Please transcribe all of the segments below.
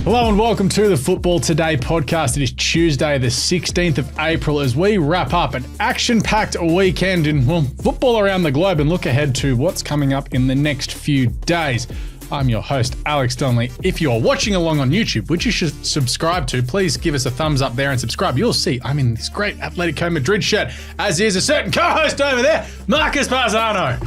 Hello and welcome to the Football Today podcast. It is Tuesday, the 16th of April, as we wrap up an action-packed weekend in football around the globe and look ahead to what's coming up in the next few days. I'm your host, Alex Donnelly. If you're watching along on YouTube, which you should subscribe to, please give us a thumbs up there and subscribe. You'll see I'm in this great Atletico Madrid shirt, as is a certain co-host over there, Marcus Bazzano.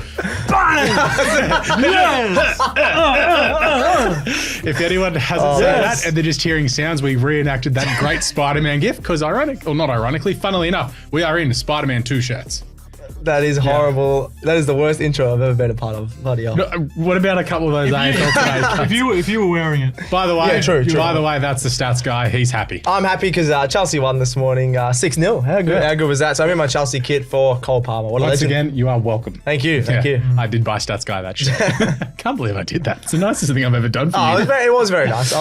If anyone hasn't seen that and they're just hearing sounds, we reenacted that great Spider-Man gif because not ironically, funnily enough, we are in Spider-Man 2 shirts. That is horrible. Yeah. That is the worst intro I've ever been a part of. Bloody hell. No, what about a couple of those AFL today? if you were wearing it. By the way, yeah, true. By the way, that's the stats guy. He's happy. I'm happy because Chelsea won this morning 6-0. How good was that? So I'm in my Chelsea kit for Cole Palmer. Once again, you are welcome. Thank you. I did buy stats guy that shit. Can't believe I did that. It's the nicest thing I've ever done for you. It was very nice.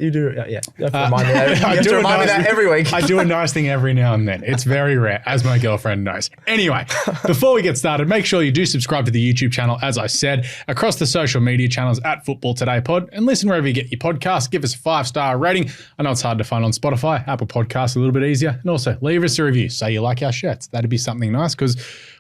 You do. Yeah. You have to remind me that. You remind me that every week. I do a nice thing every now and then. It's very rare, as my girlfriend knows. Anyway, before we get started, make sure you do subscribe to the YouTube channel, as I said, across the social media channels at Football Today Pod, and listen wherever you get your podcasts. Give us a 5-star rating. I know it's hard to find on Spotify, Apple Podcasts a little bit easier, and also leave us a review. Say you like our shirts. That'd be something nice because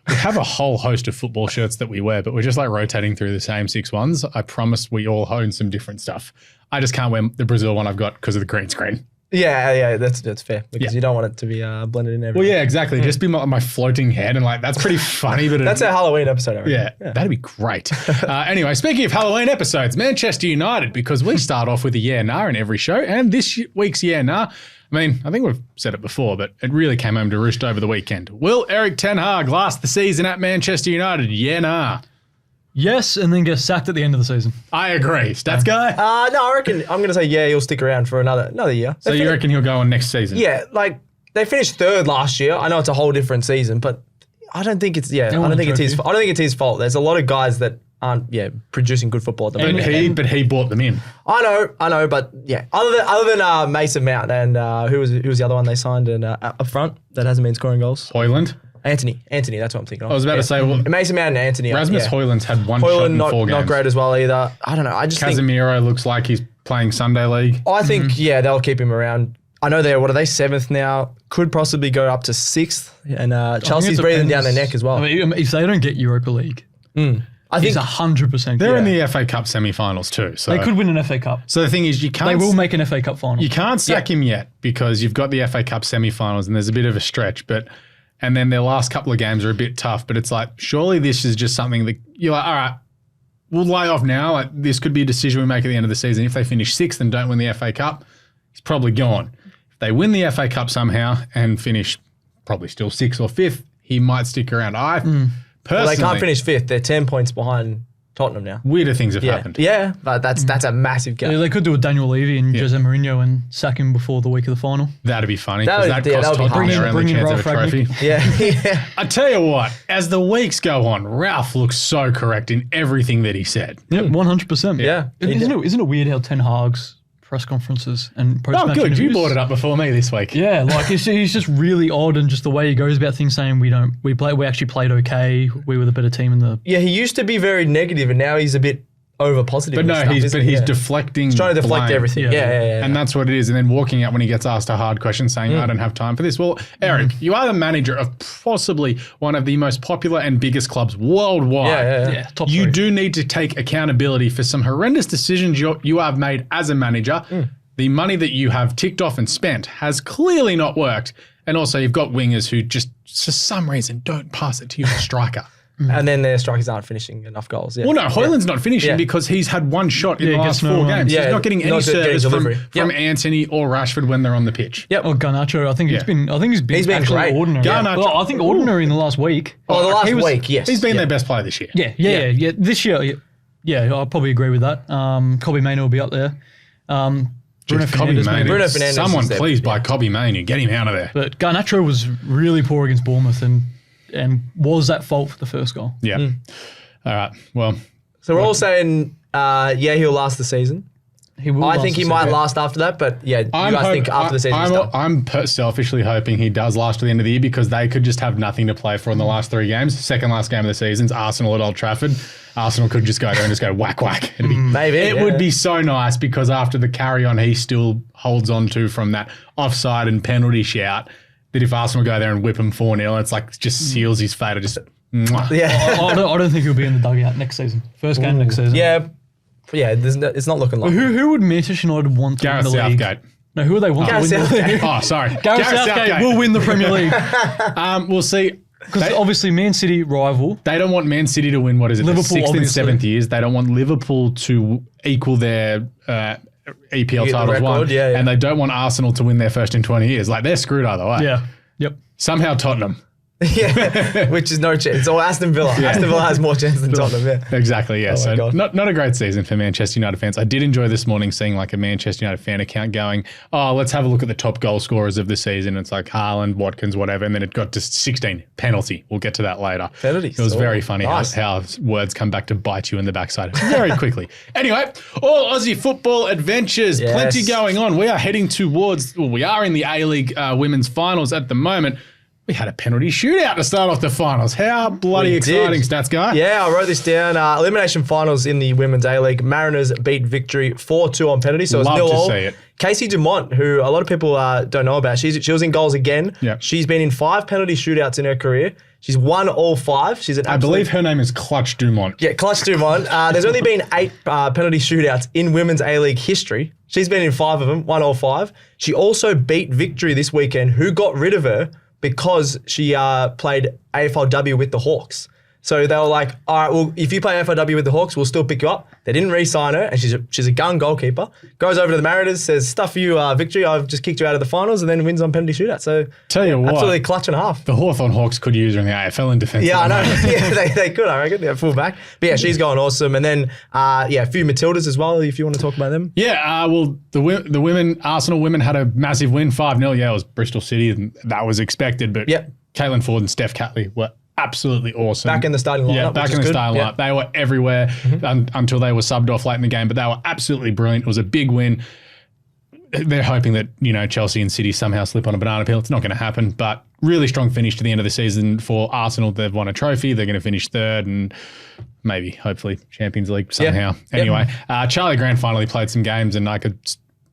we have a whole host of football shirts that we wear, but we're just like rotating through the same 6 ones. I promise we all own some different stuff. I just can't wear the Brazil one I've got because of the green screen. Yeah, that's fair because you don't want it to be blended in everywhere. Well, yeah, exactly. Just be my floating head and that's pretty funny. But that's a Halloween episode. Yeah, that'd be great. Anyway, speaking of Halloween episodes, Manchester United, because we start off with a yeah nah in every show, and this week's yeah nah, I think we've said it before, but it really came home to roost over the weekend. Will Erik Ten Hag last the season at Manchester United? Yeah nah. Yes, and then get sacked at the end of the season. I agree. Stats guy? No, I reckon I'm going to say he'll stick around for another year. So you reckon he'll go on next season? Yeah, they finished third last year. I know it's a whole different season, but I don't think it's I don't think it's his fault. There's a lot of guys that aren't producing good football at the moment. But he brought them in. I know, but yeah. Other than Mason Mount and who was the other one they signed up front that hasn't been scoring goals? Hoyland. Anthony, that's what I'm thinking of. I was about to say, well, Mason Mount and Anthony. Rasmus Hoyland's had one shot in 4 games. Not great as well either. I don't know. I just Casemiro looks like he's playing Sunday League. I think, they'll keep him around. I know they're 7th now. Could possibly go up to 6th. And Chelsea's breathing down their neck as well. I mean, if they don't get Europa League, I think it's 100%. They're in the FA Cup semi-finals too. So they could win an FA Cup. So the thing is, they will make an FA Cup final. You can't sack him yet because you've got the FA Cup semi-finals and there's a bit of a stretch, and then their last couple of games are a bit tough, but it's like, surely this is just something that you're like, all right, we'll lay off now. This could be a decision we make at the end of the season. If they finish 6th and don't win the FA Cup, he's probably gone. If they win the FA Cup somehow and finish probably still 6th or 5th, he might stick around. Personally, they can't finish 5th. They're 10 points behind Tottenham now. Weirder things have happened. Yeah, but that's a massive gap. Yeah, they could do a Daniel Levy and Jose Mourinho and sack him before the week of the final. That'd be funny because that cost Tottenham their only chance of a trophy. Yeah. I tell you what, as the weeks go on, Ralph looks so correct in everything that he said. Yeah, 100%. Yeah. Isn't it weird how Ten Hag's press conferences and post-match good. interviews. You brought it up before me this week. Yeah, he's just really odd, and just the way he goes about things, saying we actually played okay. We were the better team in the. Yeah, he used to be very negative, and now he's a bit over positive. But no, he's deflecting. He's trying to deflect blame. everything. Yeah. And that's what it is. And then walking out when he gets asked a hard question, saying, "I don't have time for this." Well, Erik, you are the manager of possibly one of the most popular and biggest clubs worldwide. Yeah, top you 3. do need to take accountability for some horrendous decisions you have made as a manager. The money that you have ticked off and spent has clearly not worked. And also you've got wingers who just, for some reason, don't pass it to your striker. And then their strikers aren't finishing enough goals. Yeah. Well, no, Hoyland's not finishing because he's had one shot in the last 4 games. He's not getting any service from Anthony or Rashford when they're on the pitch. Or Garnacho. I think he's been actually great. ordinary. Garnacho. Well, I think ordinary in the last week. Oh, the last week, yes. He's been their best player this year. Yeah. This year, I'll probably agree with that. Kobbie Mainoo will be up there. Bruno Fernandes. Someone please buy Kobbie Mainoo. Get him out of there. But Garnacho was really poor against Bournemouth and was at fault for the first goal. Yeah. All right. Well. So we're all saying, he'll last the season. He will. I think he might last after that, but yeah, you guys think after the season's done? I'm selfishly hoping he does last to the end of the year because they could just have nothing to play for in the last 3 games. Second last game of the season's Arsenal at Old Trafford. Arsenal could just go there and just go whack whack. Maybe would be so nice because after the carry on he still holds on to from that offside and penalty shout, that if Arsenal go there and whip him 4-0, it's like just seals his fate. Yeah. I don't think he'll be in the dugout next season. First game next season. Yeah. It's not looking like. Who would Manchester United want to win the league? Southgate. No, who would they want to win the league? Oh, sorry. Gareth Southgate will win the Premier League. We'll see. Because obviously Man City rival. They don't want Man City to win, what is it, Liverpool, the 6th and obviously. 7th years. They don't want Liverpool to equal their EPL titles won. And they don't want Arsenal to win their first in 20 years. Like, they're screwed either way. Yeah. Yep. Somehow Tottenham. Yeah, which is no chance. Or Aston Villa. Yeah. Aston Villa has more chance than Tottenham, yeah. Exactly, yeah. Oh so God. not a great season for Manchester United fans. I did enjoy this morning seeing like a Manchester United fan account going, oh, let's have a look at the top goal scorers of the season. It's like Haaland, Watkins, whatever. And then it got to 16. Penalty. We'll get to that later. Penalties. It was very funny how words come back to bite you in the backside very quickly. Anyway, all Aussie football adventures. Yes. Plenty going on. We are heading towards, we are in the A-League women's finals at the moment. We had a penalty shootout to start off the finals. How bloody exciting, Stats Guy. Yeah, I wrote this down. Elimination finals in the Women's A-League. Mariners beat Victory 4-2 on penalty, so it's Love 0-0. to see it. Casey Dumont, who a lot of people don't know about, she was in goals again. Yep. She's been in 5 penalty shootouts in her career. She's won all 5. She's an I believe her name is Clutch Dumont. Yeah, Clutch Dumont. There's only been 8 penalty shootouts in Women's A-League history. She's been in 5 of them, won all 5. She also beat Victory this weekend, who got rid of her because she played AFLW with the Hawks. So they were like, all right, well, if you play AFLW with the Hawks, we'll still pick you up. They didn't re-sign her, and she's a gun goalkeeper. Goes over to the Mariners, says, stuff you, Victory, I've just kicked you out of the finals, and then wins on penalty shootout. So Tell you what, absolutely clutch and a half. the Hawthorn Hawks could use her in the AFL in defence. Yeah, I know. Yeah, they could, I reckon. Yeah, full back. But yeah, she's going awesome. And then, a few Matildas as well, if you want to talk about them. Yeah, well, the women, Arsenal women had a massive win, 5-0. Yeah, it was Bristol City, and that was expected. But Yep. Caitlin Ford and Steph Catley were absolutely awesome. Back in the starting lineup. Yeah, back in the starting lineup. They were everywhere until they were subbed off late in the game, but they were absolutely brilliant. It was a big win. They're hoping that, Chelsea and City somehow slip on a banana peel. It's not going to happen, but really strong finish to the end of the season for Arsenal. They've won a trophy. They're going to finish 3rd and maybe, hopefully, Champions League somehow. Yeah. Anyway, Charlie Grant finally played some games and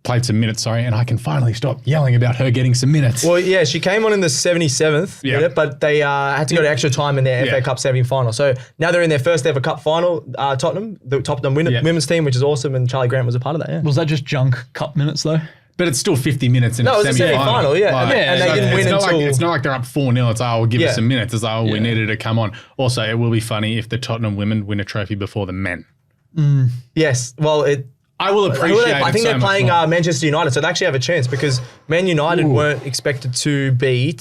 played some minutes, and I can finally stop yelling about her getting some minutes. Well, yeah, she came on in the 77th, but they had to go to extra time in their FA Cup semi-final. So now they're in their first ever cup final, Tottenham, the Tottenham women's team, which is awesome, and Charlie Grant was a part of that, yeah. Was that just junk cup minutes though? But it's still 50 minutes in No, a it was a semi-final, yeah. And they didn't win until... It's not like they're up 4-0. It's, we'll give us some minutes. It's like, we Yeah. needed to come on. Also, it will be funny if the Tottenham women win a trophy before the men. Yes, well, I will appreciate it. I think so they're much playing more. Manchester United, so they actually have a chance because Man United weren't expected to beat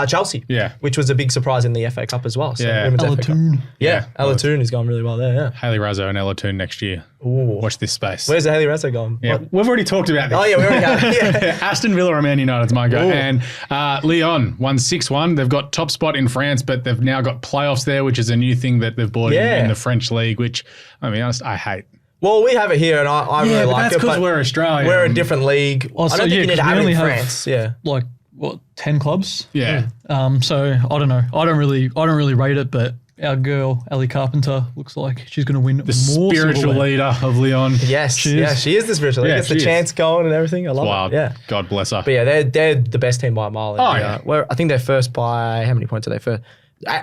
Chelsea, which was a big surprise in the FA Cup as well. So Women's FA Cup. Alatoon. Yeah, Alatoon is going really well there, yeah. Haley Razzo and Ella Toon next year. Ooh. Watch this space. Where's the Haley Razzo going? Yeah, What? we've already talked about this. Oh, yeah, we already have. Yeah. Aston Villa or Man United's my go. Ooh. And Lyon won 6-1. They've got top spot in France, but they've now got playoffs there, which is a new thing that they've brought in the French league, which, I mean, honest, I hate. Well, we have it here, and I really like that's it. because we're Australian. We're a different league. Oh, I so don't think you need to 'cause have we it in only have, France. Yeah. Like, 10 clubs? Yeah. So I don't know. I don't really rate it, but our girl, Ellie Carpenter, looks like she's going to win The more spiritual silverware. leader of Lyon. Yes. She Yeah, is. she is the spiritual. Yeah, Gets the she is. chance going and everything. I love Wild. it. Yeah. God bless her. But yeah, they're the best team by a mile. Oh, yeah. I think they're first by, how many points are they first?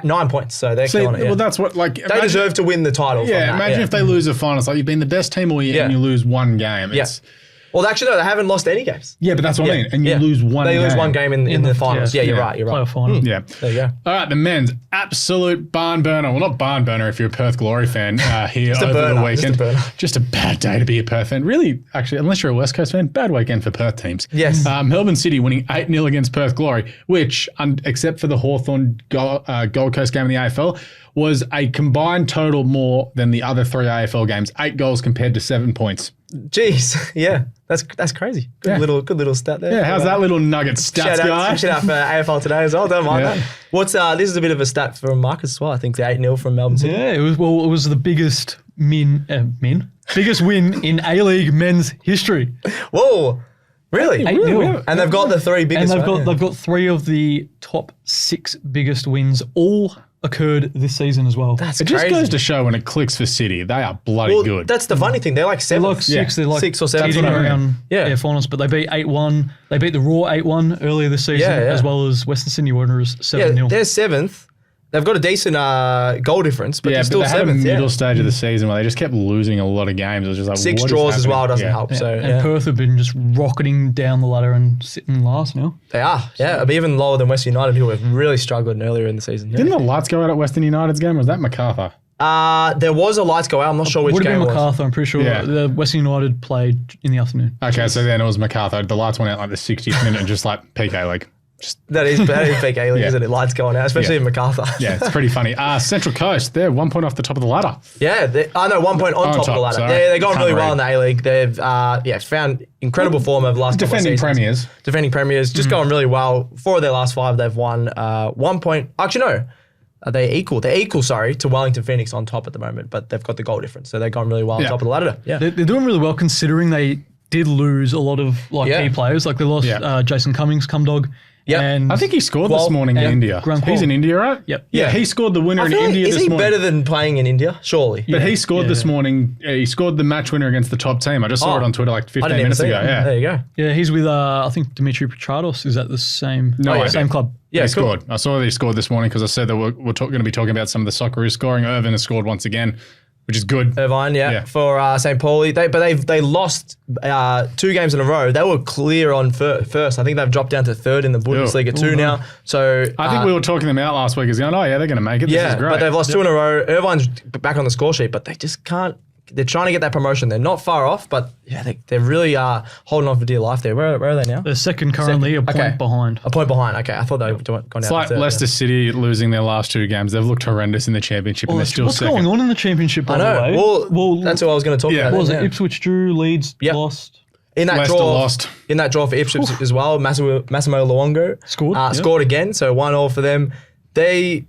9 points. So they're See, killing it. Yeah. well, that's what, like... They deserve to win the title. from Yeah, that, imagine if they lose a final. It's like you've been the best team all year and you lose one game. It's, Well, actually, no, they haven't lost any games. yeah, but that's what I mean. And you lose one game. They lose one game in the finals. Yeah, you're right. You're right. Playoff final. Yeah. There you go. All right, the men's absolute barn burner. Well, not barn burner if you're a Perth Glory fan here Just a over burner, the weekend. just a burner. Just a bad day to be a Perth fan. Really, actually, unless you're a West Coast fan, bad weekend for Perth teams. Yes. Melbourne City winning 8-0 against Perth Glory, which, except for the Hawthorn Gold Coast game in the AFL, was a combined total more than the other 3 AFL games. 8 goals compared to 7 points. Jeez. Yeah. That's crazy. Good little stat there. Yeah, how's that little nugget stats, guy? Shout out for AFL today as well. Don't mind that. What's this is a bit of a stat from Marcus as well. I think the 8-0 from Melbourne City. Yeah, it was the biggest men Biggest win in A-League men's history. Whoa. Really? 8-0. And they've got the three biggest. And right? they've got 3 of the top 6 biggest wins all occurred this season as well. That's It just crazy. goes to show when it clicks for City, they are bloody good. That's the funny thing. They're like They're 7th. like 6. They're like 6 or 7. teetering around Yeah. finals, but they beat 8-1. They beat the Raw 8-1 earlier this season, Yeah, yeah. as well as Western Sydney Wanderers 7-0. Yeah, they're 7th. They've got a decent goal difference, but Yeah, they're but still they had a 7th. middle stage of the season where they just kept losing a lot of games. It was just like 6 what is draws as happening? well doesn't Yeah. help. So And Perth have been just rocketing down the ladder and sitting last now. they are. Yeah, but even lower than West United, who have really struggled earlier in the season. Yeah. Didn't the lights go out at Western United's game? Or was that MacArthur? There was a lights go out. I'm not sure which Would have game been it was. MacArthur, I'm pretty sure. Yeah. The Western United played in the afternoon. Okay, so then it was MacArthur. The lights went out like the 60th minute and just like PK League. That is big A-League, isn't it? Lights going out, especially Yeah. in MacArthur. Yeah, it's pretty funny. Central Coast, they're 1 point off the top of the ladder. Yeah, no, 1 point on top of the ladder. sorry. They're going Can't really well read. in the A-League. They've found incredible form over the last couple of Defending seasons. premiers. Defending premiers, just going really well. 4 of their last 5, they've won 1 point. Actually, no. They're equal, to Wellington Phoenix on top at the moment, but they've got the goal difference. So they're going really well on Yeah. top of the ladder. Yeah. They're doing really well considering they did lose a lot of key players. Like they lost Yeah. Jason Cummings, Cumdog. Yep. And I think he scored this Well, morning in yeah, India. Grand He's Qual. in India, right? Yep. Yeah, he scored the winner I in feel like, India is this he morning. better than playing in India? Surely. But he scored this morning. He scored the match winner against the top team. I just saw it on Twitter like I 15 didn't even minutes see ago. it. Yeah. There you go. Yeah, he's with I think Dimitri Petrados. Is that the same? No idea. same club. Yeah, he cool. scored. I saw that he scored this morning because I said that we're going to be talking about some of the Socceroos scoring. Irvin has scored once again, which is good. Irvine, Yeah. for St. Pauli. They lost 2 games in a row. They were clear on first. I think they've dropped down to 3rd in the Bundesliga 2 now. So I think we were talking them out last week as going, oh yeah, they're going to make it. This is great. but they've lost 2 in a row. Irvine's back on the score sheet, but they just can't. They're trying to get that promotion. They're not far off, but yeah, they're really holding on for dear life there. Where are they now? They're second currently, a point behind. A point behind. Okay, I thought they'd gone down. It's like to 3rd, Leicester City losing their last 2 games. They've looked horrendous in the championship and they're still What's second. going on in the championship, by I know. the way? Well, that's what I was going to talk about. What was then, it? yeah. Ipswich drew, Leeds Yep. lost. In that Leicester draw, lost. In that draw for Ipswich as well, Massimo Luongo Scored, yep. scored again, so 1-1 for them. They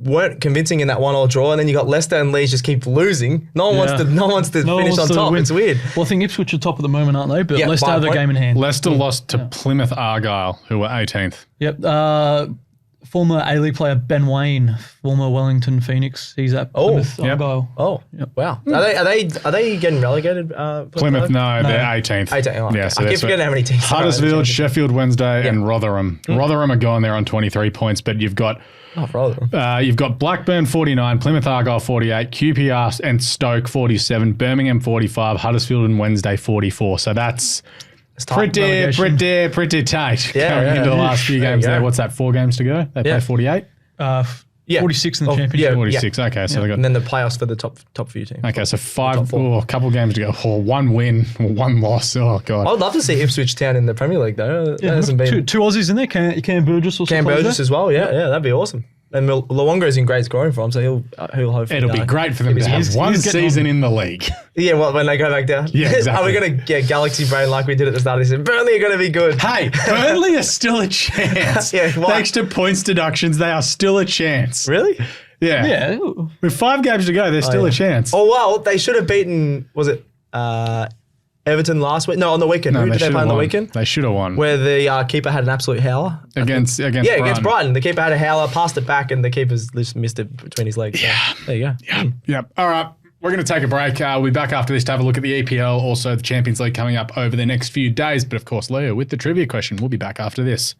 weren't convincing in that 1-1 draw, and then you got Leicester and Leeds just keep losing. No one wants to finish on top. win. It's weird. Well, I think Ipswich are top at the moment, aren't they? But Yeah, Leicester by a have their point. game in hand. Leicester lost to Plymouth Argyle, who were 18th. Yep. Former A-League player Ben Wayne, former Wellington Phoenix. He's at Plymouth yep. Argyle. Oh, wow. Are they getting relegated? Plymouth, no, they're 18th. 18. Oh, okay. Yeah, so I keep that's forgetting how many teams. are in the Huddersfield, championship. Sheffield Wednesday, and Rotherham. Rotherham are going there on 23 points, but you've got you've got Blackburn 49, Plymouth Argyle 48, QPR and Stoke 47, Birmingham 45, Huddersfield and Wednesday 44. So that's pretty tight going into the last few games there. What's that? 4 games to go. They play 48. 46 in the championship. 46. Okay, so they got. And then the playoffs for the top few teams. Okay, so a couple games to go. Oh, 1 win, 1 loss. Oh god. I would love to see Ipswich Town in the Premier League though. That hasn't been. Two Aussies in there. Cam Burgess also. Cam plays Burgess there. as well. Yeah, that'd be awesome. And Luongo's in great scoring form, so he'll hopefully. It'll be great for them to have one season in the league. Yeah, when they go back down. Yeah, exactly. Are we going to get Galaxy Brain like we did at the start of the season? Burnley are going to be good. Hey, Burnley are still a chance. Thanks to points deductions, they are still a chance. Really? Yeah. Yeah. With 5 games to go, there's still a chance. Oh, well, they should have beaten, was it Everton last week? No, on the weekend. Who did they play on the weekend? They should have won. Where the keeper had an absolute howler. Against Brighton. Against Brighton. The keeper had a howler, passed it back, and the keeper's just missed it between his legs. Yeah. So, there you go. Yep. All right. We're going to take a break. We'll be back after this to have a look at the EPL, also the Champions League coming up over the next few days. But of course, Leo with the trivia question. We'll be back after this.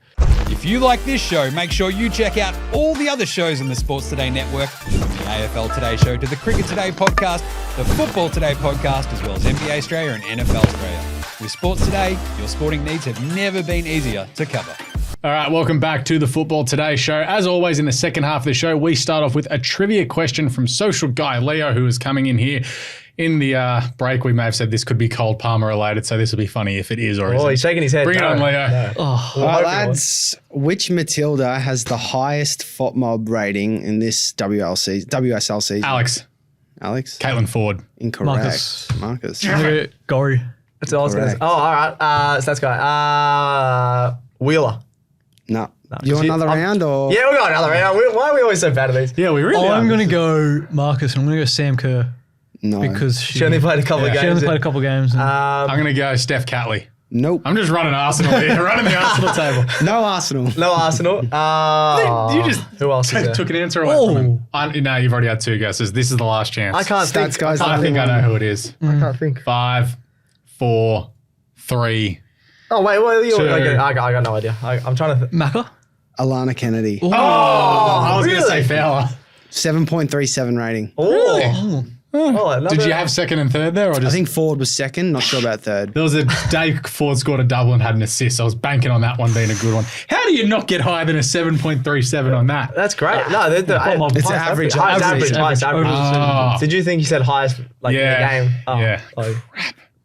If you like this show, make sure you check out all the other shows on the Sports Today network, from the AFL Today show to the Cricket Today podcast, the Football Today podcast, as well as NBA Australia and NFL Australia. With Sports Today, your sporting needs have never been easier to cover. All right, welcome back to the Football Today show. As always, in the second half of the show, we start off with a trivia question from social guy Leo, who is coming in here. In the break, we may have said this could be Cole Palmer related, so this will be funny if it is or isn't. Oh, he's shaking his head. Bring it on, Leo. No. All right, lads, which Matilda has the highest FOTMOB rating in this WSL season? Alex. Caitlin Ford. Incorrect. Marcus. Gory. That's what I was going to say. Correct. Oh, all right. So that's guy. Wheeler. No. You want another round or? Yeah, we got another round. Why are we always so bad at these? Yeah, we really are. I'm going to go Marcus and I'm going to go Sam Kerr. No. because She only played a couple of games. She only played a couple of games. and- I'm going to go Steph Catley. Nope. I'm just running Arsenal here, running the Arsenal table. No Arsenal. No Arsenal. You just Who else is there? took an answer away from him. No, you've already had 2 guesses. This is the last chance. I can't Stats think. guys. I think I know who it is. I can't think. 5, 4, 3. Oh, wait. Two. Okay, I got no idea. I'm trying to think. MACCA? Alana Kennedy. Oh, I was going to really? say Fowler. 7.37 rating. Oh. Did you have second and third there? Or just I think Ford was second. Not sure about third. there was a day Ford scored a double and had an assist. I was banking on that one being a good one. How do you not get higher than a 7.37 on that? That's great. No, It's average. Highest average. Oh. Did you think you said highest in the game? Oh. Yeah. Oh,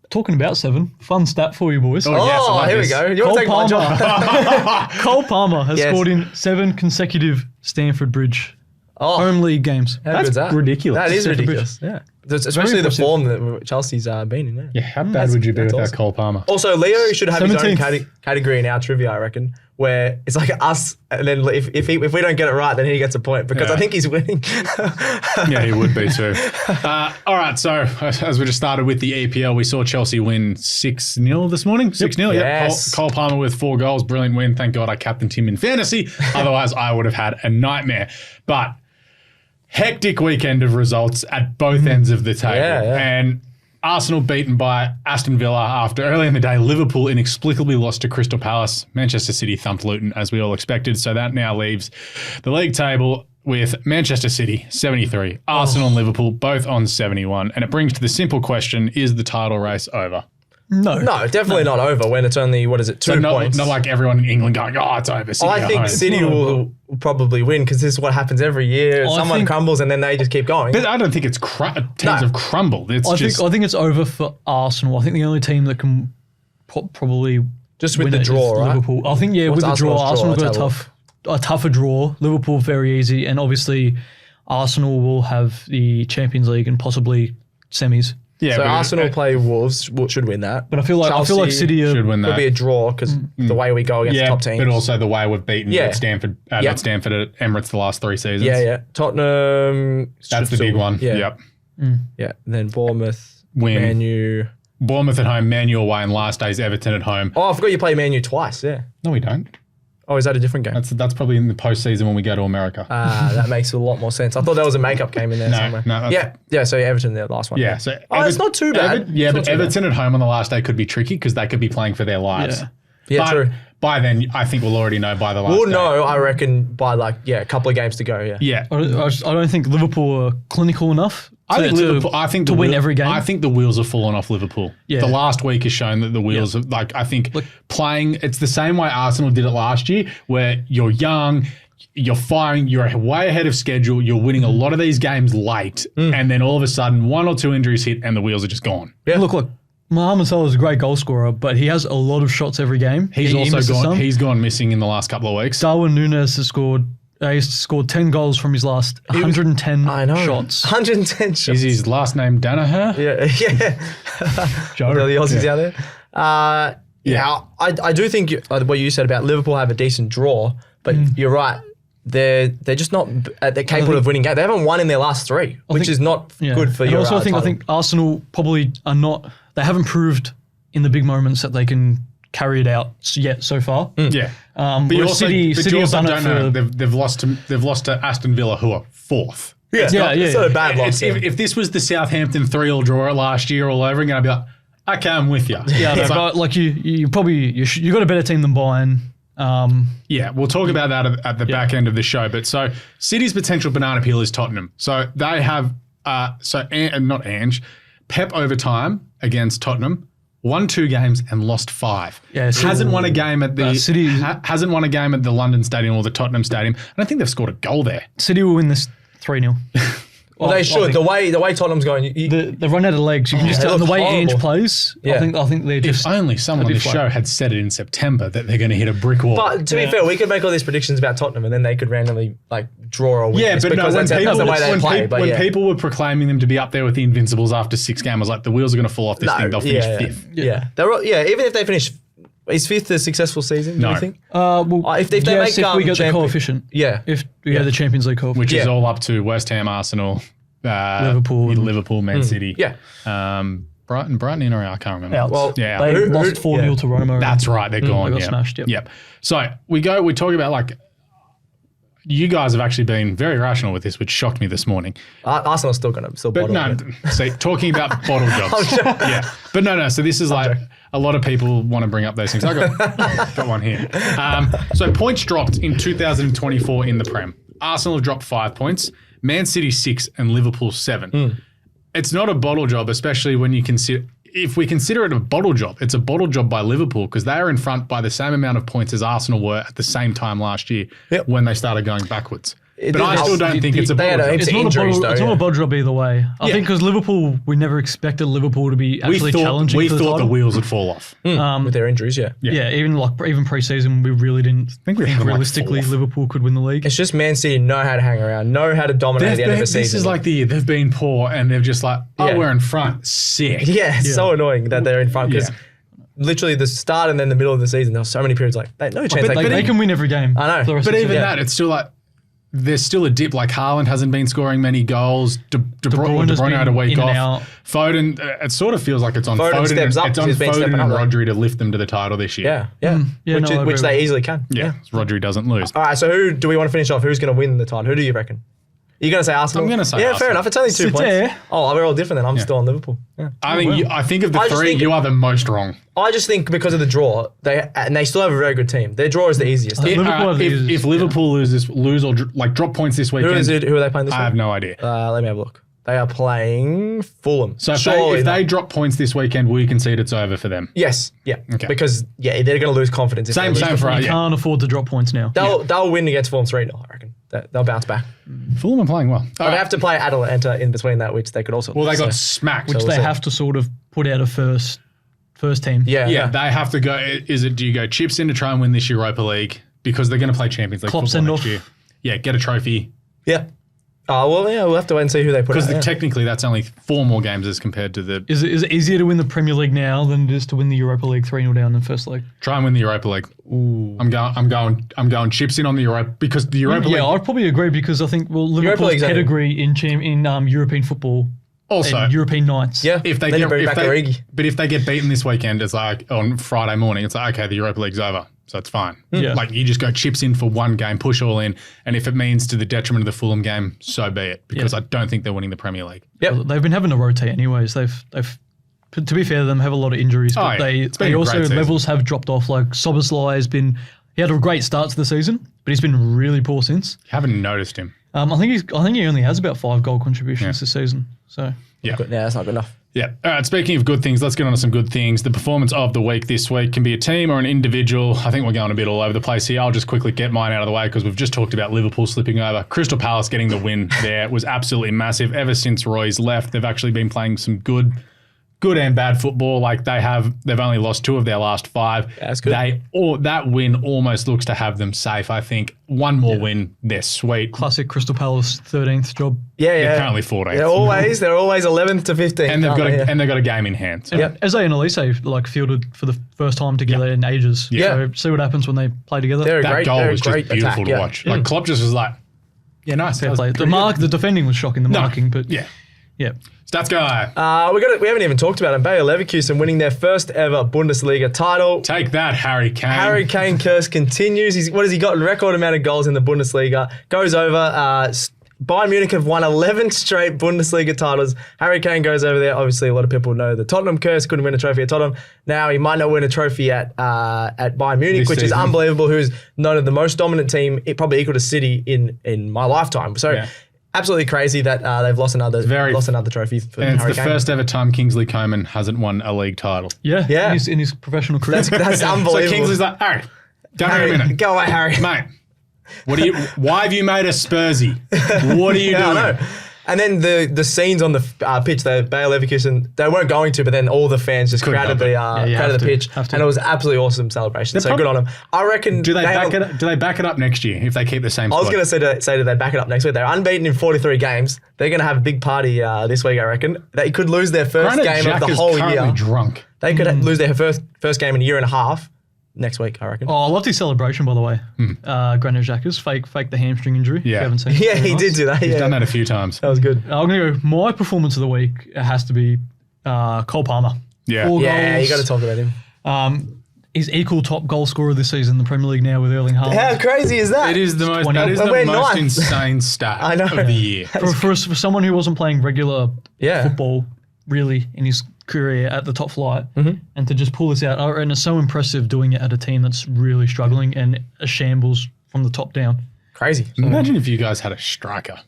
Talking about 7, fun stat for you boys. Oh, yes, I like here this. we go. You want to take my job? Cole Palmer has Yes. scored in 7 consecutive Stamford Bridge Oh, home league games. how good's that? ridiculous. That is Stamford Bridge. ridiculous. Yeah. Especially the impressive. form that Chelsea's been in. Yeah. Yeah, how bad would you be that's without awesome. Cole Palmer? Also, Leo should have his own 17th. category in our trivia, I reckon, where it's like us, and then if we don't get it right, then he gets a point because Yeah. I think he's winning. Yeah, he would be too. All right, so as we just started with the EPL, we saw Chelsea win 6-0 this morning. 6-0, yep. Yes. Cole Palmer with 4 goals. Brilliant win. Thank God I captained him in fantasy. Otherwise, I would have had a nightmare. But hectic weekend of results at both ends of the table. Yeah. And Arsenal beaten by Aston Villa after early in the day, Liverpool inexplicably lost to Crystal Palace. Manchester City thumped Luton as we all expected. So that now leaves the league table with Manchester City 73, Arsenal and Liverpool both on 71. And it brings to the simple question, is the title race over? No. No, definitely not over when it's only, 2 not, points. not like everyone in England going, oh, it's over. City I at think home. City will probably win because this is what happens every year. I Someone think- crumbles and then they just keep going. But I don't think it's teams have crumbled. It's I just think it's over for Arsenal. I think the only team that can probably Just with win the it draw, is right? Liverpool. I think What's with the draw, Arsenal's draw? Arsenal's got Let's have a tougher draw. Liverpool very easy, and obviously Arsenal will have the Champions League and possibly semis. yeah. So but Arsenal play Wolves, should win that. But I feel like Chelsea City should win Could that. be a draw because the way we go against Yeah, top teams. but also the way we've beaten Yeah. at Stanford, Yep. not Stanford at Emirates the last 3 seasons. Yeah. Tottenham. That's the big one. Yeah. Yep. Yeah. And then Bournemouth, Win. Man U. Bournemouth at home, Man U away, and last day's Everton at home. Oh, I forgot you play Man U twice. Yeah. No, we don't. Oh, is that a different game? That's probably in the postseason when we go to America. That makes a lot more sense. I thought there was a makeup game in there somewhere. no, that's- Yeah. So Everton, the last one. yeah. So It's not too bad. Yeah, It's but not too bad. Everton at home on the last day could be tricky because they could be playing for their lives. Yeah. Yeah, but true. by then, I think we'll already know by the last We'll day. know, I reckon, by a couple of games to go. Yeah. Yeah. I don't think Liverpool are clinical enough. I think Liverpool. I think to win every game. I think the wheels have fallen off Liverpool. Yeah. The last week has shown that the wheels are I think playing. It's the same way Arsenal did it last year, where you're young, you're firing, you're way ahead of schedule, you're winning a lot of these games late, and then all of a sudden 1 or 2 injuries hit and the wheels are just gone. Yeah. Look, Mohamed Salah is a great goal scorer, but he has a lot of shots every game. He's He also misses gone. some. He's gone missing in the last couple of weeks. Darwin Núñez has scored. He's scored 10 goals from his last 110 I know. shots. 110 shots. Is his last name Danaher? Yeah. Joe. The Aussies out there. Yeah. I do think what you said about Liverpool have a decent draw, but you're right. They're just not. They're capable of winning games. They haven't won in their last 3, which is not good for and your. Also, I title. think Arsenal probably are not. They haven't proved in the big moments that they can carry it out yet so far. Yeah. But you whereas also, City but you have also done don't it know. for. They've lost to Aston Villa, who are 4th. yeah, it's not a bad loss. If this was the Southampton 3-3 draw last year all over again, I'd be like, okay, I'm with you. Yeah, but like you probably you got a better team than Bayern. Yeah, we'll talk about that at the back end of the show. But so City's potential banana peel is Tottenham. So they have not Ange, Pep overtime against Tottenham, won 2 games and lost 5. Yeah, so- hasn't won a game at the City- hasn't won a game at the London Stadium or the Tottenham Stadium. I don't think they've scored a goal there. City will win this 3-0. Well, they should. The way Tottenham's going, They run out of legs. You can just they tell the look way Ange horrible. plays. Yeah. I think they're just. If only someone on they'd the be show had said it in September that they're going to hit a brick wall. But to be fair, we could make all these predictions about Tottenham, and then they could randomly draw or win. Yeah, just but no, because when that's the way they play. But when yeah. people were proclaiming them to be up there with the Invincibles after 6 games, I was like, the wheels are going to fall off this thing. They'll finish 5th. Yeah. Even if they finish, is 5th a successful season? No. Do you think? If they make we get the champion- coefficient. Yeah. If we get the Champions League coefficient. Which is Yeah. all up to West Ham, Arsenal, Liverpool, Man City. Yeah. Brighton in or out, I can't remember. Out. Well, Yeah. They lost 4-0 to Roma. That's right. They're gone. They got yeah. smashed. Yep. Yep. So we talk about like, you guys have actually been very rational with this, which shocked me this morning. Arsenal's still going to But bottle no, it. see, talking about bottle jobs. Yeah. But no. So this is like, a lot of people want to bring up those things. I got one here. So points dropped in 2024 in the Prem. Arsenal have dropped 5 points, Man City 6, and Liverpool 7. It's not a bottle job, especially when you consider, if we consider it a bottle job, it's a bottle job by Liverpool because they are in front by the same amount of points as Arsenal were at the same time last year when they started going backwards. But I still don't think it's a bottle job. It's not a bottle job either way. I think because Liverpool, we never expected Liverpool to be actually challenging. We for the thought title. the wheels would fall off. With their injuries, Yeah, even pre-season, we really didn't think we had them like realistically fourth. Liverpool could win the league. It's just Man City know how to hang around, know how to dominate at the end of the season. This is like the year they've been poor and they've just like, we're in front. Sick. Yeah, it's so annoying that they're in front because Yeah. literally the start and then the middle of the season, there were so many periods like, no chance. They can win every game. I know. for the rest But of the even season. that, it's still like, there's still a dip. Like Haaland hasn't been scoring many goals. De Bruyne has Bruyne had a been week in and off. out. Foden, it sort of feels like it's on Foden Foden. steps up It's on because he's been Foden stepping and up, Rodri to lift them to the title this year. Yeah. Yeah, no, I which agree they with easily can. Yeah. Rodri doesn't lose. All right, so who do we want to finish off? Who's going to win the title? Who do you reckon? Are you going to say Arsenal? I'm gonna say Yeah, fair Arsenal. enough. It's only 2 Sit points. there. Oh, we're all different then. I'm still on Liverpool. Yeah. I think of the I just three, think- you are the most wrong. I just think because of the draw, they still have a very good team. Their draw is the easiest. Liverpool have the If easiest, Liverpool lose or drop points this Who weekend, is it? Who are they playing this I week? have no idea. Let me have a look. They are playing Fulham. So if Surely they not. drop points this weekend, we concede it's over for them. Yes, yeah. Okay. Because they're going to lose confidence. If Same they lose. for us. You can't afford to drop points now. They'll win against Fulham 3-0, I reckon. They'll bounce back. Fulham are playing well. But they have to play Atalanta in between that, which they could also. Well, they lose, got so. smacked. Which we'll they see. have to sort of put out a first team. Yeah, they have to go. Do you go chips in to try and win this Europa League because they're going to play Champions League Klopp football send next off. year? Yeah, get a trophy Yeah. Oh, well, yeah, we'll have to wait and see who they put because out. Yeah. technically that's only 4 more games as compared to the Is it easier to win the Premier League now than it is to win the Europa League 3-0 down in first leg? try and win the Europa League. Ooh. I'm going chips in on the Europa because the Europa Yeah, League I'd probably agree because I think Liverpool's League's pedigree in European football also and European nights. Yeah. if they then get you bring back Origi. but if they get beaten this weekend, it's like on Friday morning, it's like okay, the Europa League's over, so it's fine. Yeah. Like you just go chips in for one game, push all in, and if it means to the detriment of the Fulham game, so be it. Because I don't think they're winning the Premier League. Yep. They've been having to rotate anyways. They've to be fair to them, have a lot of injuries, but it's been they a also great season. levels have dropped off. Like Szoboszlai he had a great start to the season, but he's been really poor since. Haven't noticed him. I think he only has about 5 goal contributions this season. So Yeah. Yeah, that's not good enough. Yeah. All right. Speaking of good things, let's get on to some good things. The performance of the week this week can be a team or an individual. I think we're going a bit all over the place here. I'll just quickly get mine out of the way because we've just talked about Liverpool slipping over. Crystal Palace getting the win there was absolutely massive. Ever since Roy's left, they've actually been playing some good and bad football. Like they've only lost 2 of their last 5. Yeah, that's good. That win almost looks to have them safe. I think one more win, they're sweet. classic Crystal Palace 13th job. Yeah, They're yeah. currently 14th. They're always 11th to 15th. and they've got a game in hand. So. Yep. Eze and Elise fielded for the first time together in ages. Yeah. So see what happens when they play together. They're That goal was just great beautiful attack, to watch. Like Klopp just was like, yeah, nice. Fair play. The defending was shocking, the marking, but Yeah. yeah. Stats guy. We haven't even talked about them. Bayer Leverkusen winning their first ever Bundesliga title. Take that, Harry Kane. Harry Kane curse continues. What has he got? Record amount of goals in the Bundesliga. Goes over. Bayern Munich have won 11 straight Bundesliga titles. Harry Kane goes over there. Obviously, a lot of people know the Tottenham curse. Couldn't win a trophy at Tottenham. Now he might not win a trophy at Bayern Munich, This which season. is unbelievable. Who's known as the most dominant team, probably equal to City in my lifetime. So. Yeah. Absolutely crazy that they've lost another trophy for And it's Harry the Kane. first ever time Kingsley Coman hasn't won a league title. Yeah. In his professional career. That's So unbelievable. Kingsley's like, Harry, come here a Harry, minute. go away, Harry. Mate, why have you made us Spursy? What are you Yeah, I doing? know. And then the scenes on the pitch, Bayer Leverkusen, they weren't going to, but then all the fans just Couldn't crowded help the it. crowded the pitch, have to. and it was absolutely awesome celebration. So good on them. I reckon. Do they back haven't- it up? Do they back it up next year if they keep the same I was squad? going to say that they back it up next week. They're unbeaten in 43 games. They're going to have a big party this week, I reckon. They could lose their first Granite game Jack of the is whole currently year. drunk. They could lose their first game in a year and a half. next week, I reckon. Oh, I loved his celebration, by the way. Granit Xhaka's fake the hamstring injury. Yeah. If you haven't seen it. Yeah, he did do that. He's Yeah, done that a few times. that was good. I'm going to go, my performance of the week has to be Cole Palmer. Yeah. 4 Yeah, goals. you got to talk about him. He's equal top goal scorer this season in the Premier League now with Erling Haaland. How crazy is that? It is the most, 20. that is And the we're most ninth. insane stat I know. of the year. For someone who wasn't playing regular Yeah. football really in his career at the top flight, and to just pull this out, and it's so impressive doing it at a team that's really struggling and a shambles from the top down. Crazy. Imagine if you guys had a striker.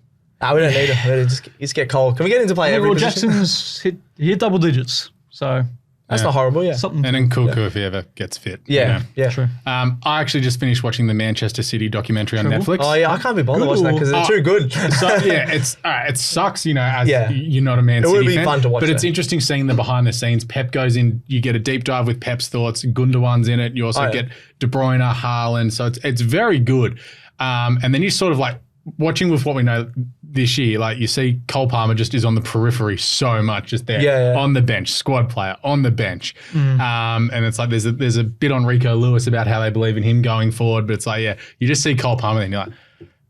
Nah, we don't need him. We just get Cole. Can we get him to play every Well, position? Jackson's hit double digits, so That's not horrible, yeah. something. And then Cuckoo if he ever gets fit. Yeah, you know. yeah. True. I actually just finished watching the Manchester City documentary on Netflix. Oh, yeah, I can't be bothered Good watching that because they're or- too good. So yeah, it's it sucks, you know, as Yeah. you're not a Man It City would be fan, fun to watch but it's that. interesting seeing the behind the scenes. Pep goes in, you get a deep dive with Pep's thoughts. Gundogan's in it. You also Oh, yeah. get De Bruyne, Haaland. So it's very good. And then you sort of like watching with what we know this year, like you see Cole Palmer just is on the periphery so much, just there Yeah, yeah. on the bench, squad player on the bench. And it's like there's a bit on Rico Lewis about how they believe in him going forward, but it's like, yeah, you just see Cole Palmer and you're like,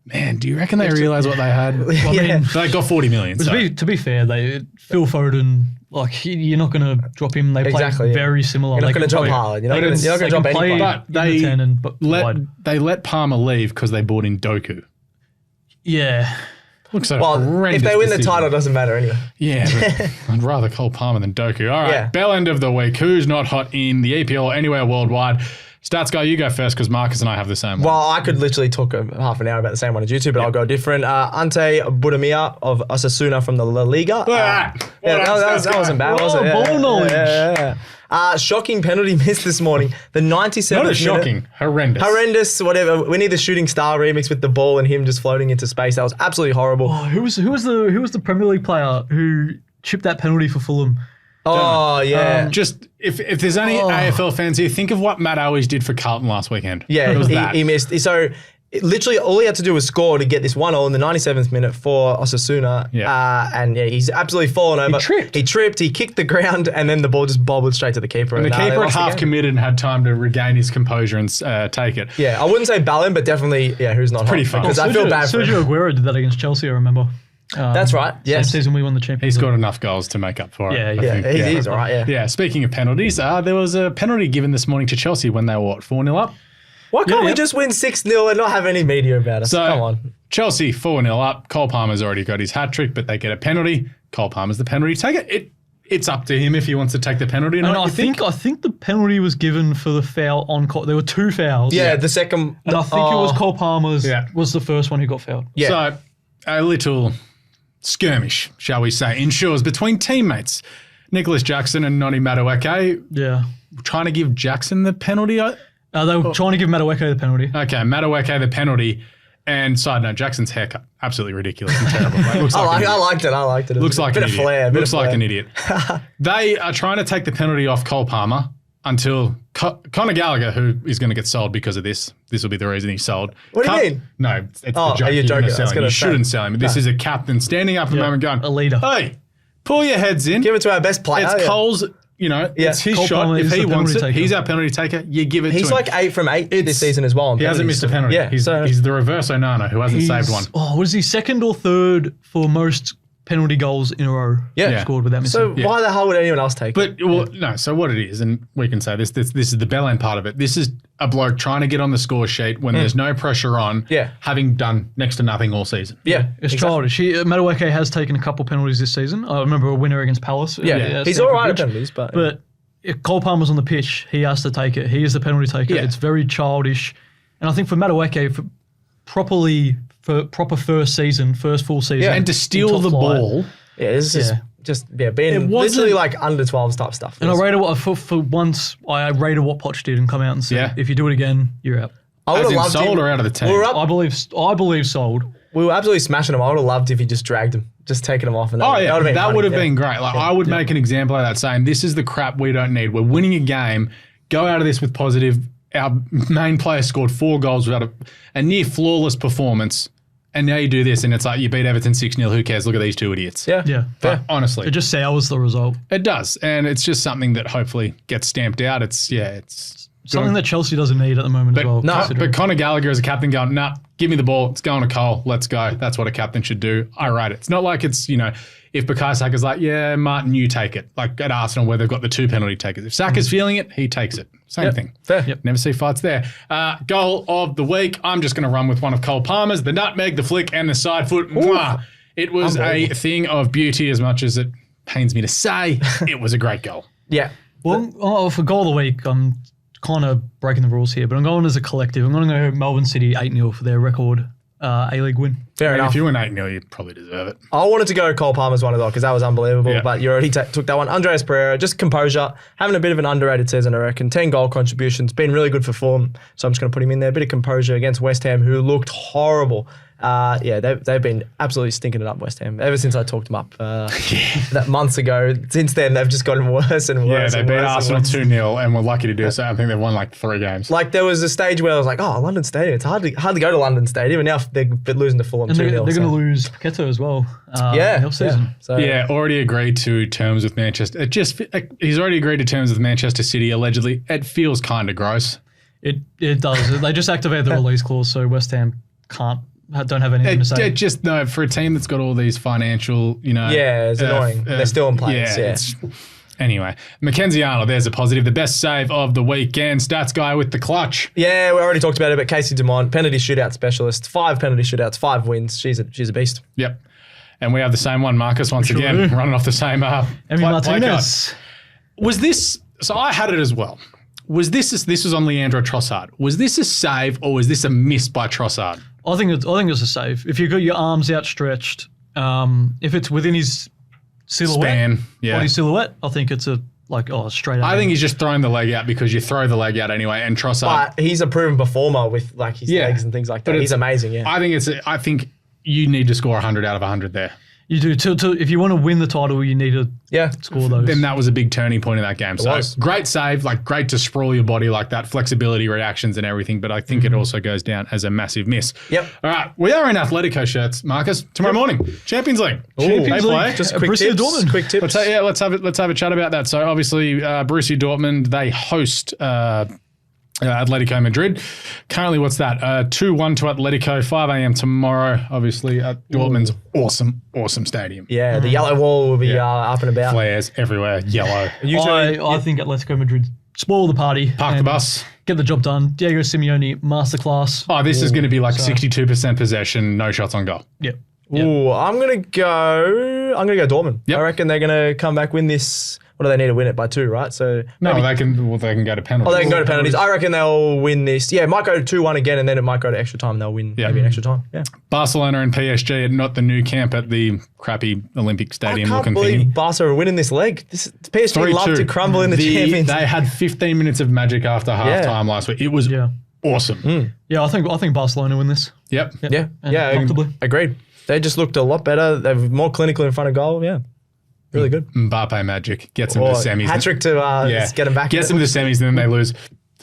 man, do you reckon they realize what they had? Well, I Yeah. mean, they got 40 million. But So. to be fair, Phil Foden, like you're not going to drop him. They Exactly, play yeah. very similar. You're not They going to can drop play- Haaland. You're not going to they drop can play anybody. But in they the 10 and wide. they let Palmer leave because they bought in Doku. Yeah. Looks like Well, a horrendous if they win the decision. title, it doesn't matter anyway. Yeah, but I'd rather Cole Palmer than Doku. All right, Yeah. bell end of the week. Who's not hot in the EPL or anywhere worldwide? Stats guy, you go first because Marcus and I have the same one. Well, I could literally talk half an hour about the same one as you two, but I'll go different. Ante Budimia of Osasuna from the La Liga. Ah, Yeah, what that else, wasn't bad, was it? Oh, Yeah, ball yeah, knowledge. yeah. Shocking penalty miss this morning. The 97th Not minute. as shocking, horrendous. Horrendous, whatever. We need the shooting star remix with the ball and him just floating into space. That was absolutely horrible. Oh, who was the Premier League player who chipped that penalty for Fulham? Oh, yeah. Just if there's any AFL fans here, think of what Matt Always did for Carlton last weekend. Yeah, it was that. he missed. So literally all he had to do was score to get this 1-0 in the 97th minute for Osasuna. Yeah. And yeah, he's absolutely fallen over. He tripped. He kicked the ground, and then the ball just bobbled straight to the keeper. And the they keeper had lost the half game. committed and had time to regain his composure and take it. Yeah, I wouldn't say BELLEND, but definitely, yeah, who's not pretty hot, fun. because I feel bad for Sergio him. Aguero did that against Chelsea, I remember. That's right. Same Yes. season we won the Champions He's League. got enough goals to make up for it. Yeah, I yeah, think. He's all right, yeah. Yeah, speaking of penalties, there was a penalty given this morning to Chelsea when they were, 4-0 up? Why can't we yeah. just win 6-0 and not have any media about us? So, Come on. Chelsea 4-0 up. Cole Palmer's already got his hat-trick, but they get a penalty. Cole Palmer's the penalty taker. It's up to him if he wants to take the penalty or And not. I think the penalty was given for the foul on Cole. There were 2 fouls. Yeah, the second. And I think it was Cole Palmer's was the first one who got fouled. Yeah. So, a little skirmish, shall we say, ensures between teammates. Nicholas Jackson and Noni Madueke Yeah. trying to give Jackson the penalty. They were trying to give Madueke the penalty. Okay, Madueke the penalty. And side note, Jackson's haircut, absolutely ridiculous and terrible. Like, looks like an I idiot. liked it. Looks like bit an of idiot. flair. Looks like an idiot. They are trying to take the penalty off Cole Palmer until Conor Gallagher, who is going to get sold because of this. This will be the reason he's sold. What do you mean? No, it's the Oh, joke. are you You're joking? gonna I sell was him. gonna You say. shouldn't sell him. This is a captain standing up at the moment going, a leader. Hey, pull your heads in. Give it to our best player. It's yeah. Cole's, it's his Cole shot. Palmer If is he the wants penalty it, taker. he's our penalty taker. You give it He's to him. like 8 from 8 this season as well. He hasn't missed a penalty. Yeah, He's the reverse Onana who hasn't saved one. Oh, was he second or third for most penalty goals in a row? Yeah. Scored without missing. So why the hell would anyone else take it? But, well, no, so what it is, and we can say this is the bell end part of it. This is a bloke trying to get on the score sheet when there's no pressure on, having done next to nothing all season. Yeah, It's childish. Madueke has taken a couple penalties this season. I remember a winner against Palace. Yeah, he's all right at penalties, but if Cole Palmer's on the pitch, he has to take it. He is the penalty taker. Yeah. It's very childish. And I think for Madueke, for proper first full season. And to steal top the flight. ball. yeah, this is just being wasn't- literally like under 12s type stuff. And I rated what for once. I rated what Poch did and come out and said, if you do it again, you're out. I would As have in loved sold him. or out of the team? We were up. I believe sold. We were absolutely smashing him. I would have loved if he just dragged him, just taken him off. And Oh, yeah, that would have been great. great. Like, I would make an example of that saying, this is the crap we don't need. We're winning a game. Go out of this with positive. Our main player scored 4 goals without a near flawless performance. And now you do this, and it's like you beat Everton 6-0. Who cares? Look at these 2 idiots. Yeah. Yeah. But honestly, It just sours the result. it does. And it's just something that hopefully gets stamped out. It's Something that Chelsea doesn't need at the moment as well. But Conor Gallagher as a captain going, nah, give me the ball. It's going to Cole. Let's go. That's what a captain should do. I rate it. It's not like it's, if Bukayo Saka's like, yeah, Martin, you take it. Like at Arsenal where they've got the 2 penalty takers. If Saka's feeling it, he takes it. Same thing. Fair. Yep. Never see fights there. Goal of the week. I'm just going to run with one of Cole Palmer's, the nutmeg, the flick, and the side foot. Mwah. It was a thing of beauty as much as it pains me to say. It was a great goal. Yeah. Well, for goal of the week, I'm kind of breaking the rules here, but I'm going as a collective. I'm going to go Melbourne City 8-0 for their record A-League win. Fair enough. If you win 8-0, you probably deserve it. I wanted to go Cole Palmer's one as well because that was unbelievable, but you already took that one. Andreas Pereira, just composure, having a bit of an underrated season, I reckon. 10 goal contributions, been really good for form, so I'm just going to put him in there. A bit of composure against West Ham, who looked horrible. They've been absolutely stinking it up, West Ham, ever since I talked them up that months ago. Since then, they've just gotten worse and worse. Yeah, they beat Arsenal 2-0 and were lucky to do so. I think they've won like 3 games. Like there was a stage where I was like, oh, London Stadium, it's hard to go to London Stadium, and now they're losing to Fulham 2-0. They're going to lose Paqueta as well in the off-season. Already agreed to terms with Manchester. He's already agreed to terms with Manchester City, allegedly. It feels kind of gross. It does. They just activated the release clause, so West Ham don't have anything to say. Just no, for a team that's got all these financial, it's annoying. They're still in place. Anyway, Mackenzie Arnold, there's a positive. The best save of the weekend. Stats guy with the clutch. Yeah, we already talked about it, but Casey Dumont, penalty shootout specialist, 5 penalty shootouts, 5 wins. She's a beast. Yep. And we have the same one, Marcus, once again, running off the same Emi Martinez. Was this, so I had it as well. Was this was on Leandro Trossard. Was this a save or was this a miss by Trossard? I think it's a save. If you've got your arms outstretched, if it's within his silhouette, body silhouette, I think it's straight out. I think he's just throwing the leg out because you throw the leg out anyway. And Trossard, but he's a proven performer with like his legs and things like that. He's amazing. Yeah, I think you need to score 100 out of 100 there. You do. If you want to win the title, you need to score those. Then that was a big turning point in that game. So great save, great to sprawl your body like that, flexibility, reactions and everything. But I think it also goes down as a massive miss. Yep. All right. We are in Atletico shirts, Marcus. Tomorrow morning, Champions League. Champions League. Play. Just quick tips. Dortmund. Quick tips. Let's have a chat about that. So obviously, Borussia Dortmund, they host Atletico Madrid. Currently, what's that? 2-1 to Atletico, 5 a.m. tomorrow, obviously, at Dortmund's awesome stadium. Yeah, the yellow wall will be up and about. Flares everywhere, yellow. I think Atletico Madrid spoil the party. Park the bus. Get the job done. Diego Simeone, masterclass. Oh, this is going to be 62% possession, no shots on goal. Yep. Ooh, I'm gonna go Dortmund. Yep. I reckon they're gonna come back, win this. What do they need to win it by 2, right? So no, they can go to penalties. Oh, they can go to penalties. I reckon they'll win this. Yeah, it might go to 2-1 again, and then it might go to extra time. They'll win maybe an extra time. Yeah. Barcelona and PSG at not the new camp at the crappy Olympic Stadium looking I can't believe thingy. Barca are winning this leg. PSG love to crumble in the Champions. They had 15 minutes of magic after halftime last week. It was awesome. Yeah, I think Barcelona win this. Yep. Yeah. Comfortably. Agreed. They just looked a lot better. They're more clinical in front of goal. Yeah. Really good. Mbappe magic gets them to the semis. Hat-trick to get them back. Gets them to the semis, and then they lose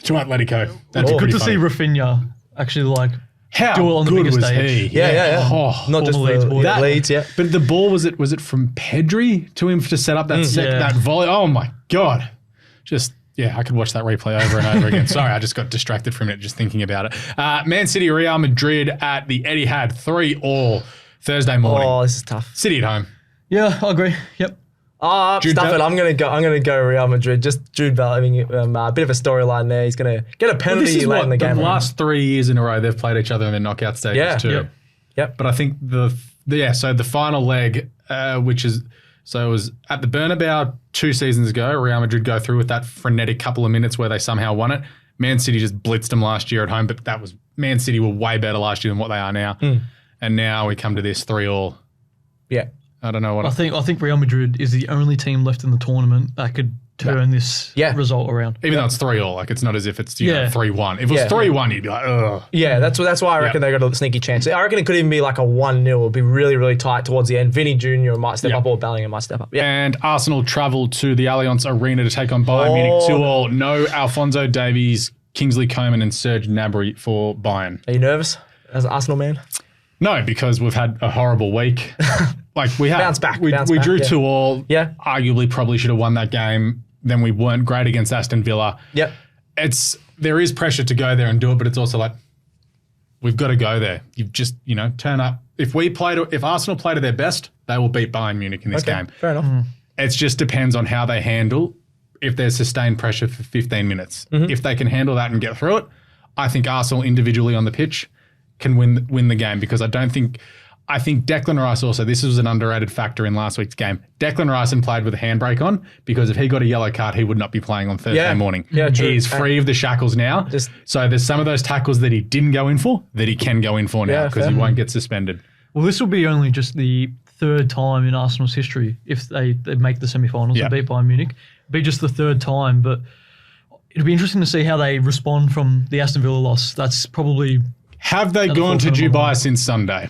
to Atletico. That'd be good to funny. see Rafinha actually How do it on the good biggest was stage. he? Yeah. Oh, not just Leeds boy. Leeds, yeah. But the ball, was it from Pedri to him to set up that that volley? Oh my God. I could watch that replay over and over again. Sorry, I just got distracted from it just thinking about it. Man City, Real Madrid at the Etihad, 3-3 Thursday morning. Oh, this is tough. City at home. Yeah, I agree. Yep. Stuff it. I'm gonna go Real Madrid. Just Jude Bellingham. A bit of a storyline there. He's gonna get a penalty late in the game. The last 3 years in a row they've played each other in the knockout stages too. Yep. But I think so the final leg, it was at the Bernabeu 2 seasons ago. Real Madrid go through with that frenetic couple of minutes where they somehow won it. Man City just blitzed them last year at home, but that was Man City were way better last year than what they are now. And now we come to this 3-3. Yeah. I don't know what I think Real Madrid is the only team left in the tournament that could turn this result around. Even though it's 3-3, it's not as if it's 3-1. If it was 3-1, you'd be like, ugh. Yeah, that's why I reckon they got a sneaky chance. I reckon it could even be like a 1-0. It'll be really, really tight towards the end. Vinny Jr. might step up or Bellingham might step up. Yeah. And Arsenal travel to the Allianz Arena to take on Bayern Munich 2-2. No Alphonso Davies, Kingsley Coman and Serge Gnabry for Bayern. Are you nervous as an Arsenal man? No, because we've had a horrible week. We have. Bounce back. We drew 2-2. Yeah. Arguably probably should have won that game. Then we weren't great against Aston Villa. Yep. there is pressure to go there and do it, but it's also like, we've got to go there. You've just, turn up. If Arsenal play to their best, they will beat Bayern Munich in this game. Fair enough. It just depends on how they handle if there's sustained pressure for 15 minutes. If they can handle that and get through it, I think Arsenal individually on the pitch can win the game, because I think Declan Rice also, this was an underrated factor in last week's game. Declan Rice played with a handbrake on, because if he got a yellow card, he would not be playing on Thursday morning. Yeah, true. He is free of the shackles now. So there's some of those tackles that he didn't go in for that he can go in for now, because he won't get suspended. Well, this will be only just the third time in Arsenal's history if they make the semi-finals and beat Bayern Munich. It'll be just the third time, but it'll be interesting to see how they respond from the Aston Villa loss. That's probably... Have they gone to Dubai since Sunday?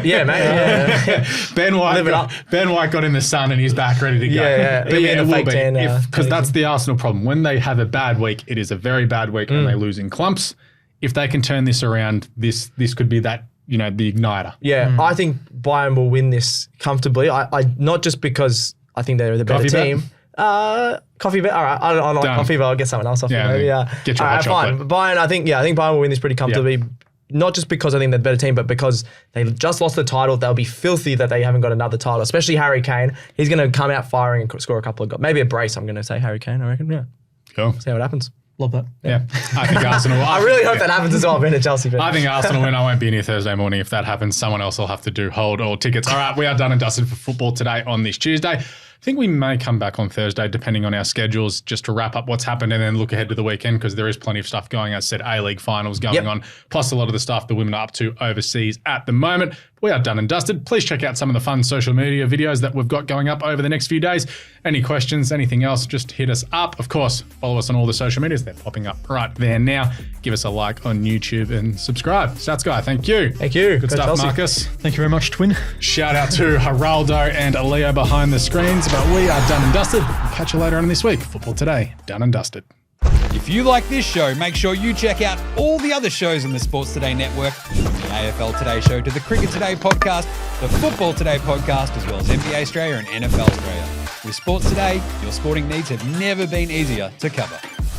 Yeah, mate. Yeah. Ben White got in the sun and he's back ready to go. Yeah. But it will be, because that's the Arsenal problem. When they have a bad week, it is a very bad week and they lose in clumps. If they can turn this around, this could be that, the igniter. Yeah, I think Bayern will win this comfortably. I not just because I think they're the better team. Coffee bet. All right, I don't like coffee, but I'll get someone else off. Maybe. Get your hot chocolate. Fine. Bayern, I think Bayern will win this pretty comfortably. Not just because I think they're the better team, but because they just lost the title. They'll be filthy that they haven't got another title, especially Harry Kane. He's going to come out firing and score a couple of goals. Maybe a brace, I'm going to say, Harry Kane, I reckon. Yeah. Cool. See how it happens. Love that. Yeah. I think Arsenal will. I really hope that happens as well. I've been a Chelsea fan. I think Arsenal win. I won't be in here Thursday morning. If that happens, someone else will have to hold all tickets. All right, we are done and dusted for football today on this Tuesday. I think we may come back on Thursday, depending on our schedules, just to wrap up what's happened and then look ahead to the weekend, because there is plenty of stuff going. As I said, A-League finals going on, plus a lot of the stuff the women are up to overseas at the moment. We are done and dusted. Please check out some of the fun social media videos that we've got going up over the next few days. Any questions, anything else, just hit us up. Of course, follow us on all the social medias. They're popping up right there now. Give us a like on YouTube and subscribe. Stats Guy, thank you. Thank you. Good stuff, Chelsea. Marcus. Thank you very much, Twin. Shout out to Geraldo and Leo behind the screens. But we are done and dusted. Catch you later on this week. Football Today, done and dusted. If you like this show, make sure you check out all the other shows on the Sports Today network, from the AFL Today show to the Cricket Today podcast, the Football Today podcast, as well as NBA Australia and NFL Australia. With Sports Today, your sporting needs have never been easier to cover.